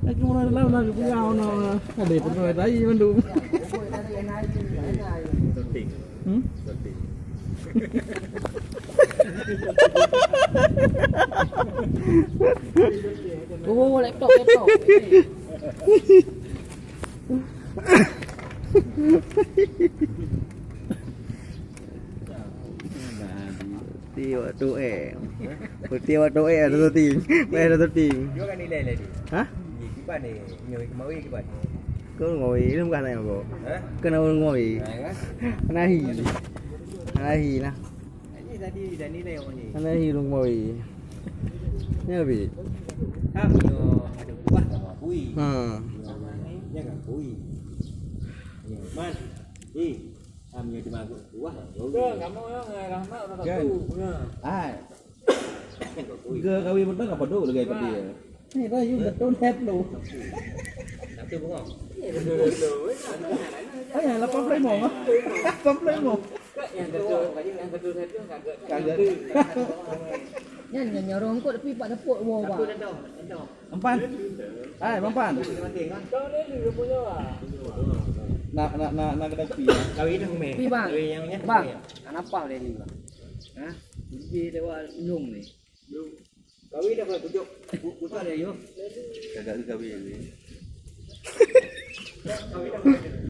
Aku mau dalam lagi punya ono ada pernah tadi mendung. Oh, laptop. Tiwa tuh Tiwa tuh ada tuh ting. Ada tuh ting. Vô cái này lên đi. Hả? Gì cái bạn này nhiều cái máu cái bạn. Cứ ngồi trong cái này mà bộ. Hả? Cứ nào ngồi. Này hì. Này hì nè. Ini tadi leo ni. Này hì luôn ngồi. Nhớ bị. Ham nhiều ada buah sama bui. Ya kan bui. Man. Đi. Ham nhiều cuma buah. Enggak mau ya, Rahmat udah tahu. Ai. Gơ kau ibu tak apa dulu lagi apa dia. Ni dah you betul tap lu. Tapi bukan. Ay, la pom play mo. Pom play mo. Yang kedua itu Kagak. Yan nyorong kok tapi pak dapur wow. Empan. Ai, Mampan. Kau ni juga punya ah. Nak kedai pi. Kau ini yang Pi bang. yang nya. Bang, kenapa dia ni bang? Hah? Dia lewat lung ni. Kau ini dah tunjuk. Putar dia yo. Kagak kau ni. Kau ini